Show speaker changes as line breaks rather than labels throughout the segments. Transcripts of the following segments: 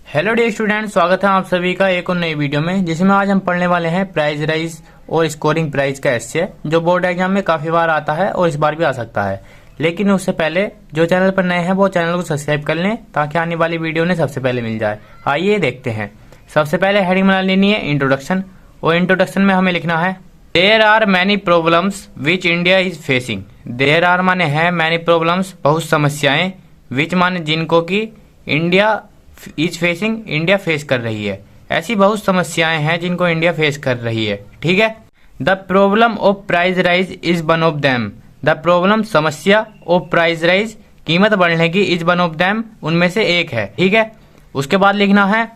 Hello dear student, स्वागत है आप सभी का एक और नई वीडियो में, जिसमें आज हम पढ़ने वाले हैं प्राइस राइज और स्कोरिंग प्राइस का एस्से, जो बोर्ड एग्जाम में काफी बार आता है और इस बार भी आ सकता है। लेकिन उससे पहले जो चैनल पर नए हैं वो चैनल को सब्सक्राइब कर लें ताकि आने वाली वीडियो उन्हें सबसे पहले मिल जाए। आइए देखते हैं। सबसे पहले हेडिंग बना लेनी है इंट्रोडक्शन, और इंट्रोडक्शन में हमें लिखना है there are many problems which India is facing. There are माने है मैनी प्रॉब्लम्स, बहुत समस्याएं, विच माने जिनको की India is facing, India face कर रही है। ऐसी बहुत समस्याएं हैं जिनको इंडिया फेस कर रही है। ठीक है। The problem of price rise is one of them. The problem समस्या ऑफ प्राइस राइज कीमत बढ़ने की इज वन ऑफ देम उनमें से एक है। ठीक है। उसके बाद लिखना है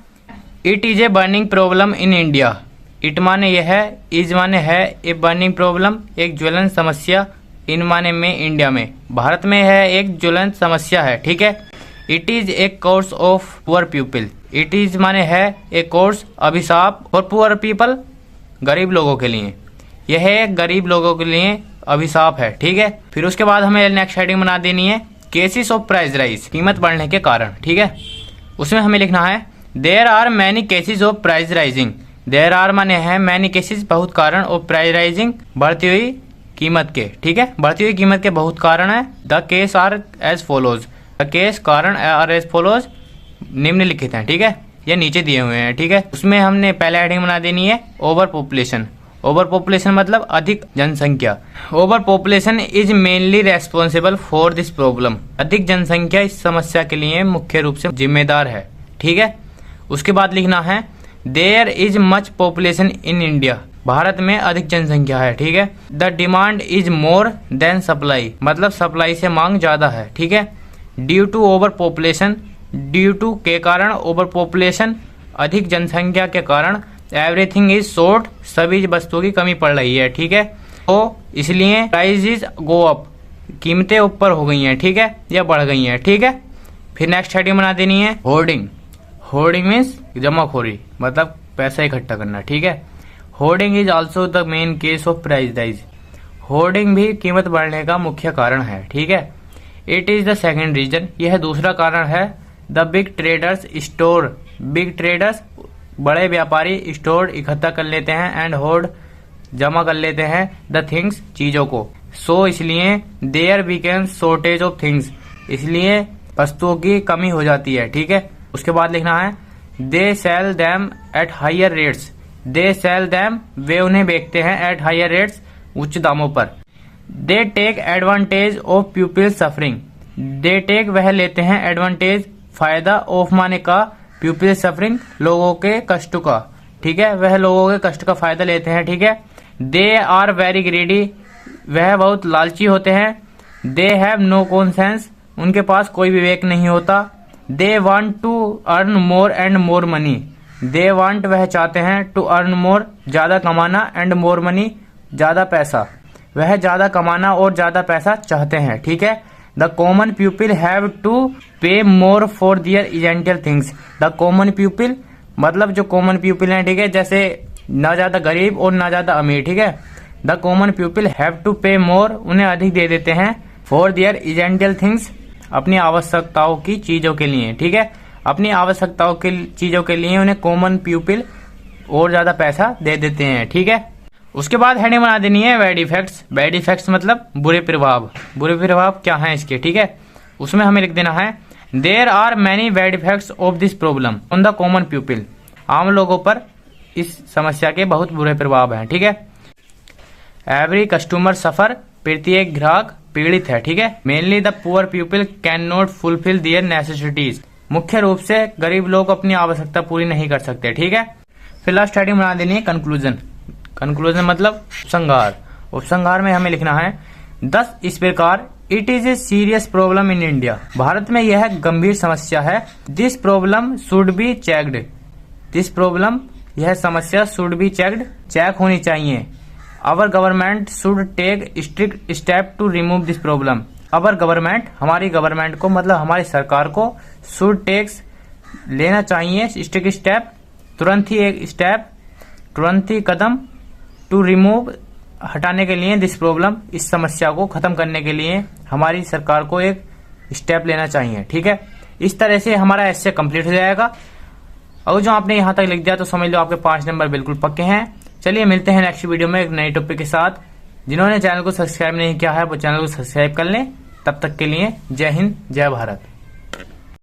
it is a burning problem in India. It माने यह है, इज माने है, ए बर्निंग प्रॉब्लम एक ज्वलन समस्या, इन माने में इंडिया में, भारत में है एक ज्वलन समस्या है। ठीक है। It is A course of poor people. It is माने है एक कोर्स, अभिशाप, और पुअर पीपल गरीब लोगों के लिए, यह एक गरीब लोगों के लिए अभिशाप है। ठीक है। फिर उसके बाद हमें नेक्स्ट हेडिंग बना देनी है केसेस ऑफ प्राइस राइज, कीमत बढ़ने के कारण। ठीक है। उसमें हमें लिखना है there are many cases of price rising. There are माने है मैनी केसेस बहुत कारण, ऑफ प्राइस राइजिंग बढ़ती हुई कीमत के। ठीक है। बढ़ती हुई कीमत के बहुत कारण है। The case are as follows. Case कारण आर एज फॉलोज निम्नलिखित हैं। ठीक है। ये नीचे दिए हुए हैं। ठीक है। उसमें हमने पहले हेडिंग बना देनी है ओवर पॉपुलेशन। ओवर पॉपुलेशन मतलब अधिक जनसंख्या। Over population is mainly responsible for this problem. अधिक जनसंख्या इस समस्या के लिए मुख्य रूप से जिम्मेदार है। ठीक है। उसके बाद लिखना है there is much population in India. Bharat में अधिक जनसंख्या है। ठीक है। The demand is more than supply, मतलब सप्लाई से मांग ज्यादा है। ठीक है। Due to over population, due to के कारण, ओवर पॉपुलेशन अधिक जनसंख्या के कारण, एवरीथिंग इज शॉर्ट सभी वस्तुओं की कमी पड़ रही है। ठीक है। तो इसलिए प्राइसेस गो अप, कीमतें ऊपर हो गई हैं। ठीक है, या बढ़ गई हैं। ठीक है। फिर नेक्स्ट हेडिंग बना देनी है होर्डिंग। होर्डिंग मीन्स जमाखोरी, मतलब पैसा इकट्ठा करना। ठीक है। Hoarding is also the main case of price rise. Hoarding भी कीमत बढ़ने का मुख्य कारण है। ठीक है। It is the second reason, यह दूसरा कारण है। The big traders store, big traders बड़े व्यापारी स्टोर इकट्ठा कर लेते हैं, एंड होर्ड जमा कर लेते हैं, द थिंग्स चीजों को। सो इसलिए there became shortage of things, इसलिए वस्तुओं की कमी हो जाती है। ठीक है। उसके बाद लिखना है they sell them at higher rates. They sell them वे उन्हें बेचते हैं, एट हायर रेट्स उच्च दामों पर। They take advantage of people suffering. They take वह लेते हैं, एडवांटेज फायदा, ऑफ माने का, पीपल सफरिंग लोगों के कष्ट का। ठीक है। वह लोगों के कष्ट का फायदा लेते हैं। ठीक है। दे आर वेरी ग्रीडी, वह बहुत लालची होते हैं। दे हैव नो कॉन्सेंस, उनके पास कोई विवेक नहीं होता। They want to earn more and more money. They want वह चाहते हैं, टू अर्न मोर ज्यादा कमाना, एंड मोर मनी ज्यादा पैसा, वह ज्यादा कमाना और ज्यादा पैसा चाहते हैं। ठीक है। The common people have to pay more for their essential things. The common people मतलब जो कॉमन पीपल हैं। ठीक है। जैसे ना ज्यादा गरीब और ना ज्यादा अमीर। ठीक है। The common people have to pay more, उन्हें अधिक दे देते हैं, फॉर दियर इजेंशियल थिंग्स अपनी आवश्यकताओं की चीजों के लिए। ठीक है। अपनी आवश्यकताओं की चीजों के लिए उन्हें कॉमन पीपल और ज्यादा पैसा दे देते हैं। ठीक है। उसके बाद हेडिंग बना देनी है बैड इफेक्ट्स। बैड इफेक्ट्स मतलब बुरे प्रभाव। बुरे प्रभाव क्या हैं इसके। ठीक है। उसमें हमें लिख देना है there are many bad effects of this problem on the common people. आम लोगों पर इस समस्या के बहुत बुरे प्रभाव हैं। ठीक है। एवरी कस्टमर सफर, प्रत्येक ग्राहक पीड़ित है। ठीक है। Mainly the poor people can not fulfill their necessities, मुख्य रूप से गरीब लोग अपनी आवश्यकता पूरी नहीं कर सकते। ठीक है। फिर लास्ट हेडिंग बना देनी है कंक्लूजन। कंक्लूजन मतलब उपसंहार। उपसंहार में हमें लिखना है 10 इस प्रकार it is a serious problem in India. Bharat में यह गंभीर समस्या है। This problem should be checked. This problem यह समस्या शुड बी चेक्ड, चेक होनी चाहिए। Our government should take strict step to remove this problem. Our government हमारी गवर्नमेंट को मतलब हमारी सरकार को शुड टेक्स लेना चाहिए स्ट्रिक्ट स्टेप, तुरंत ही एक स्टेप, तुरंत ही कदम, टू रिमूव हटाने के लिए, दिस प्रॉब्लम इस समस्या को खत्म करने के लिए हमारी सरकार को एक स्टेप लेना चाहिए। ठीक है। इस तरह से हमारा एस्से कंप्लीट हो जाएगा। और जो आपने यहाँ तक लिख दिया तो समझ लो आपके 5 नंबर बिल्कुल पक्के हैं। चलिए मिलते हैं नेक्स्ट वीडियो में एक नई टॉपिक के साथ। जिन्होंने चैनल को सब्सक्राइब नहीं किया है वो चैनल को सब्सक्राइब कर लें। तब तक के लिए जय हिंद, जय भारत।